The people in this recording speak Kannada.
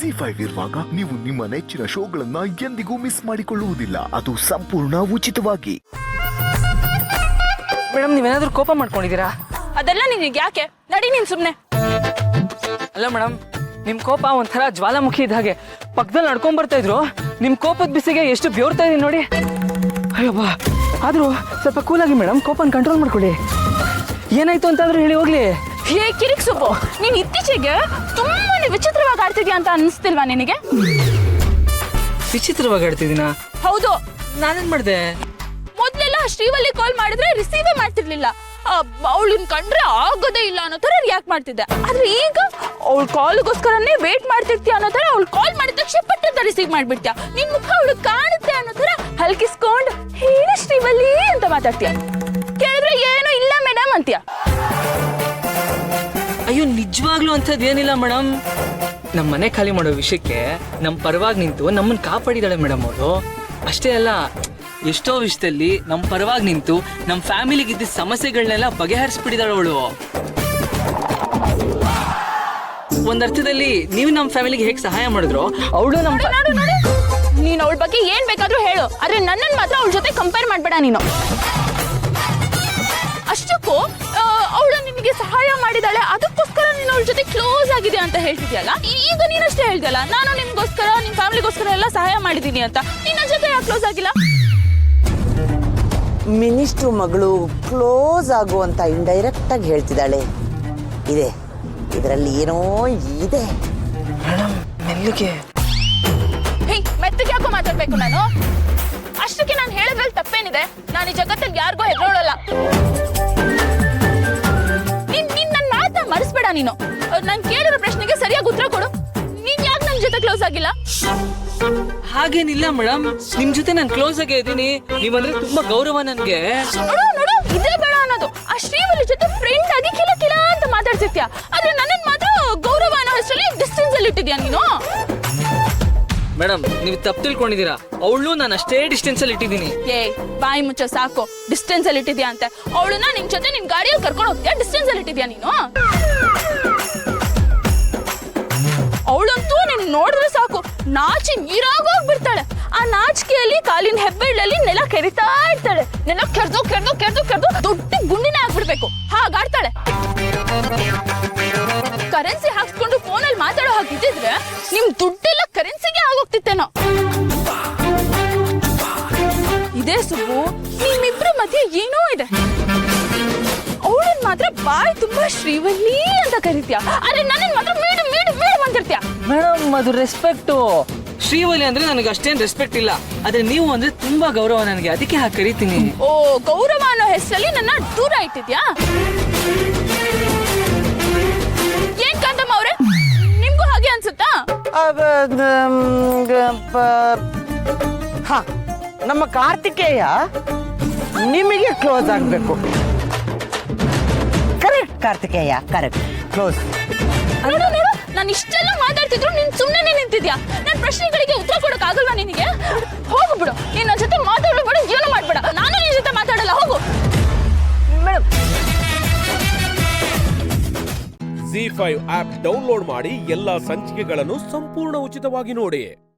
ZEE5 ಇರುವಾಗ ನೀವು ನಿಮ್ಮ ನೆಚ್ಚಿನ ಶೋಗಳನ್ನ ಎಂದಿಗೂ ಮಿಸ್ ಮಾಡಿಕೊಳ್ಳುವುದಿಲ್ಲ. ಅದು ಸಂಪೂರ್ಣ ಉಚಿತವಾಗಿ. ಮೇಡಮ್, ನೀವೇನಾದ್ರೂ ಕೋಪ ಮಾಡ್ಕೊಂಡಿದ್ದೀರಾ? ಅದೆಲ್ಲ ನಿನಗೆ ಯಾಕೆ? ನಡಿ ನೀನ್ ಸುಮ್ನೆ. ಅಲ್ಲ ಮೇಡಮ್, ನಿಮ್ ಕೋಪ ಒಂಥರ ಜ್ವಾಲಾಮುಖಿ ಇದ್ದ ಹಾಗೆ ಪಕ್ಕದಲ್ಲಿ ನಡ್ಕೊಂಡ್ ಬರ್ತಾ ಇದ್ರು. ನಿಮ್ ಕೋಪದ ಬಿಸಿಗೆ ಎಷ್ಟು ಬೆವರ್ತಾ ಇದೀನಿ ನೋಡಿ. ಅಯ್ಯಬ್ಬಾ, ಆದ್ರೂ ಸ್ವಲ್ಪ ಕೂಲಾಗಿ ಮೇಡಮ್, ಕೋಪನ ಕಂಟ್ರೋಲ್ ಮಾಡ್ಕೊಳ್ಳಿ. ಏನಾಯ್ತು ಅಂತಾದ್ರೂ ಹೇಳಿ ಹೋಗ್ಲಿ. ಹೇ ಕಿರಿಕ್ ಸುಬ್ಬು, ನೀನ್ ಇತ್ತೀಚೆಗೆ ತುಂಬಾನೇ ವಿಚಿತ್ರವಾಗಿ ಆಡ್ತಿದ್ಯಾ ಅಂತ ಅನ್ಸ್ತಿಲ್ವಾ ನಿನಗೆ? ವಿಚಿತ್ರವಾಗಿ ಆಡ್ತಿದ್ದೀನಾ? ಹೌದು. ನಾನೇನ್ ಮಾಡ್ದೆ? ಮೊದ್ಲೆಲ್ಲ ಶ್ರೀವಲ್ಲಿ ಕಾಲ್ ಮಾಡಿದ್ರೆ ರಿಸೀವೇ ಮಾಡ್ತಿರ್ಲಿಲ್ಲ. ಅವಳನ್ ಕಂಡ್ರೆ ಆಗೋದೇ ಇಲ್ಲ ಅನ್ನೋ ತರ ರಿಯಾಕ್ಟ್ ಮಾಡ್ತಿದ್ದೆ. ಆದ್ರೆ ಈಗ ಅವಳ ಕಾಲ್ಗೋಸ್ಕರನೇ ವೇಟ್ ಮಾಡ್ತಿರ್ತೀಯ ಅನ್ನೋ ತರ ಅವಳು ಕಾಲ್ ಮಾಡಿದ ತಕ್ಷಣ ಪಟ್ಟಂತ ರಿಸೀವ್ ಮಾಡ್ಬಿಡ್ತೀಯ. ನಿನ್ ಮುಖ ಅವಳು ಕಾಣುತ್ತೆ ಅನ್ನೋ ತರ ಹಲ್ಕಿಸ್ಕೊಂಡ್ ಹೇಳ ಶ್ರೀವಲ್ಲಿ ಅಂತ ಮಾತಾಡ್ತೀಯ. ಕೇಳಿದ್ರೆ ಏನು ಇಲ್ಲ ಮೇಡಮ್ ಅಂತೀಯ. ಅಯ್ಯೋ, ನಿಜವಾಗ್ಲೂ ಅಂತದ್ ಏನಿಲ್ಲ ಮೇಡಮ್. ನಮ್ಮ ಮನೆ ಖಾಲಿ ಮಾಡೋ ವಿಷಯಕ್ಕೆ ನಮ್ ಪರವಾಗಿ ನಿಂತು ನಮ್ಮನ್ನ ಕಾಪಾಡಿದಾಳೆ ಮೇಡಮ್ ಅವಳು. ಅಷ್ಟೇ ಅಲ್ಲ, ಎಷ್ಟೋ ವಿಷಯದಲ್ಲಿ ನಮ್ ಪರವಾಗಿ ನಿಂತು ನಮ್ ಫ್ಯಾಮಿಲಿಗಿದ್ದ ಸಮಸ್ಯೆಗಳನ್ನೆಲ್ಲ ಬಗೆಹರಿಸ್ಬಿಟ್ಟಿದಾಳೆ ಅವಳು. ಒಂದರ್ಥದಲ್ಲಿ ನೀವು ನಮ್ ಫ್ಯಾಮಿಲಿಗೆ ಹೇಗೆ ಸಹಾಯ ಮಾಡಿದ್ರು, ಅವಳು ನಮ್ ನೀನ್ ಅವಳ ಬಗ್ಗೆ ಏನ್ ಬೇಕಾದ್ರೂ ಹೇಳು, ಆದ್ರೆ ನನ್ನನ್ ಮಾತ್ರ ಅವಳ ಜೊತೆ ಕಂಪೇರ್ ಮಾಡ್ಬೇಡ ನೀನು. ಅಷ್ಟಕ್ಕೂ ಅವಳು ನಿನಗೆ ಸಹಾಯ ಮಾಡಿದಾಳೆ, ಅದಕ್ಕೋಸ್ಕರ ನೀನು ಅವಳ ಜೊತೆ ಕ್ಲೋಸ್ ಆಗಿದೆ ಅಂತ ಹೇಳ್ತಿದ್ಯಲ್ಲ. ಈಗ ನೀನಷ್ಟೇ ಹೇಳ್ದಲ್ಲ, ನಾನು ನಿಮ್ಗೋಸ್ಕರ ನಿಮ್ ಫ್ಯಾಮಿಲಿಗೋಸ್ಕರ ಎಲ್ಲ ಸಹಾಯ ಮಾಡಿದೀನಿ ಅಂತ. ನಿನ್ನ ಜೊತೆ ಯಾಕೆ ಕ್ಲೋಸ್ ಆಗಿಲ್ಲ? ಮಿನಿಸ್ಟ್ರು ಮಗಳು ಕ್ಲೋಸ್ ಆಗುವಂತ ಇಂಡೈರೆಕ್ಟ್ ಆಗಿ ಹೇಳ್ತಿದ್ದಾಳೆ. ಇದೆ, ಇದರಲ್ಲಿ ಏನೋ ಇದೆ. ಮೆಲ್ಲಗೆ ಮೆತ್ತಗೆ ಯಾಕೋ ಮಾತಾಡ್ಬೇಕು ನಾನು? ಅಷ್ಟಕ್ಕೆ ನಾನು ಹೇಳಿದ್ರಲ್ಲಿ ತಪ್ಪೇನಿದೆ? ನಾನು ಈ ಜಗತ್ತಲ್ಲಿ ಯಾರಿಗೋ ಹೆದರೋಳಲ್ಲ. ನೀನ್ ನನ್ನ ಮಾತ ಮರೆಸ್ಬೇಡ ನೀನು. ನಾನು ಕೇಳಿರೋ ಪ್ರಶ್ನೆಗೆ ಸರಿಯಾಗಿ ಉತ್ತರ ಕೊಡು. ನೀನ್ ಯಾಕೆ ನನ್ನ ಜೊತೆ ಕ್ಲೋಸ್ ಆಗಿಲ್ಲ? ಹಾಗೇನಿಲ್ಲ ಮೇಡಮ್, ನಿಮ್ ಜೊತೆ ನಾನು ಕ್ಲೋಸ್ ಆಗೇ ಇದ್ದೀನಿ. ನೀವಂದ್ರೆ ತುಂಬಾ ಗೌರವ ನನ್ಗೆ. ನೋಡು, ಇದೇ ಬೇಡ ಅನ್ನೋದು. ಆ ಶ್ರೀವಲ್ಲಿ ಜೊತೆ ಫ್ರೆಂಡ್ ಆಗಿ ಕಿಲ ಕಿಲ ಅಂತ ಮಾತಾಡ್ತಿರ್ತೀಯ, ಆದ್ರೆ ನನ್ನನ್ ಮಾತ್ರ ಗೌರವ ಅನ್ನೋ ಹೆಸರಲ್ಲಿ ಡಿಸ್ಟೆನ್ಸ್ ಅಲ್ಲಿ ಇಟ್ಟಿದ್ಯಾ ನೀನು. ಮೇಡಮ್, ನೀವು ತಪ್ಪು ತಿಳ್ಕೊಂಡಿದ್ದೀರಾ. ಅವಳು ನಾನು ಅಷ್ಟೇ ಡಿಸ್ಟೆನ್ಸ್ ಅಲ್ಲಿ ಇಟ್ಟಿದ್ದೀನಿ. ಬಾಯಿ ಮುಚ್ಚ ಸಾಕು. ಡಿಸ್ಟೆನ್ಸ್ ಅಲ್ಲಿ ಇಟ್ಟಿದ್ಯಾ ಅಂತ. ಅವಳನ್ನ ನಿನ್ ಜೊತೆ ನಿನ್ ಗಾಡಿಯಲ್ಲಿ ಕರ್ಕೊಂಡು ಹೋಗ್ತೀಯಾ, ಡಿಸ್ಟೆನ್ಸ್ ಅಲ್ಲಿ ಇಟ್ಟಿದ್ಯಾ ನೀನು. ಅವಳಂತೂ ನೀನ್ ನೋಡಿದ್ರೆ ಸಾಕು ನಾಚಿ ನೀರಾಗೋಗ್ಬಿಡ್ತಾಳೆ. ಆ ನಾಚಿಕೆಯಲ್ಲಿ ಕಾಲಿನ ಹೆಬ್ಬೆಳ್ಳಲ್ಲಿ ನೆಲ ಕೆರಿತಾ ಇರ್ತಾಳೆ. ನೆಲ ಕೆರ್ದು ಕೆರ್ದು ಕೆರ್ದು ಕೆರ್ದು ದೊಡ್ಡ ಗುಂಡಿನ ಆಗ್ಬಿಡ್ಬೇಕು, ಹಾಗಾಡ್ತಾಳೆ. ಕರೆನ್ಸಿ ಹಾಕ್ಸ್ಕೊಂಡು ಫೋನಲ್ಲಿ ಮಾತಾಡೋ ಹಾಗಿದ್ದಿದ್ರೆ ನಿಮ್ ದುಡ್ಡೆಲ್ಲ ಕರೆನ್ಸಿಗೆ ಆಗೋಗ್ತಿತ್ತೇನೋ. ಇದೇ ಸುಬ್ಬು, ನಿಮ್ಮಿಬ್ರ ಮಧ್ಯೆ ಏನೋ ಇದೆ. ಅವಳನ್ ಮಾತ್ರ ಬಾಯ್ ತುಂಬಾ ಶ್ರೀವಲ್ಲಿ ಅಂತ ಕರಿತೀಯ, ಆದ್ರೆ ನನ್ನನ್ ಮಾತ್ರ ಮೇಡಮ್ ಮೇಡಮ್ ಮೇಡಮ್ ಅಂತಿರ್ತೀಯ. ಮೇಡಮ್, ಅದು ರೆಸ್ಪೆಕ್ಟು. ಶ್ರೀವಲಿ ಅಂದ್ರೆ ನನಗೆ ಅಷ್ಟೇನ್ ರೆಸ್ಪೆಕ್ಟ್ ಇಲ್ಲ, ಆದ್ರೆ ನೀವು ಅಂದ್ರೆ ತುಂಬಾ ಗೌರವ ನನಗೆ, ಅದಕ್ಕೆ ಹಾಗೆ ಕರಿತೀನಿ. ಓ, ಗೌರವ ಅನ್ನೋ ಹೆಸರಲ್ಲಿ ನನ್ನ ದೂರ ಇಟ್ಟಿದ್ಯಾ? ಏನ್ ಕಾಂತಮ್ಮ ಅವ್ರೆ, ನಿಮ್ಗೂ ಹಾಗೆ ಅನ್ಸುತ್ತಾ? ನಮ್ಮ ಕಾರ್ತಿಕೇಯ ನಿಮಗೆ ಕ್ಲೋಸ್ ಆಗ್ಬೇಕು. Correct Kartikeya, correct close. ನೋಡು, ನಾನು ಇಷ್ಟೆಲ್ಲ ಮಾತಾಡ್ತಿದ್ರು ನೀನ್ ಸುಮ್ಮನೆ ನಿಂತಿದ್ಯಾ. ನನ್ನ ಪ್ರಶ್ನೆಗಳಿಗೆ ಉತ್ತರ ಕೊಡಕ್ ಆಗಲ್ವಾ ನಿನಗೆ? ಹೋಗ್ಬಿಡು, ನೀನ್ ನನ್ನ ಜೊತೆ ಮಾತಾಡಬೇಡ, ಏನು ಮಾಡ್ಬೇಡ. ನಾನು ನಿನ್ ಜೊತೆ ಮಾತಾಡಲ್ಲ, ಹೋಗು. ಮೇಡಮ್, ZEE5 ಆಪ್ ಡೌನ್ಲೋಡ್ ಮಾಡಿ ಎಲ್ಲಾ ಸಂಚಿಕೆಗಳನ್ನು ಸಂಪೂರ್ಣ ಉಚಿತವಾಗಿ ನೋಡಿ.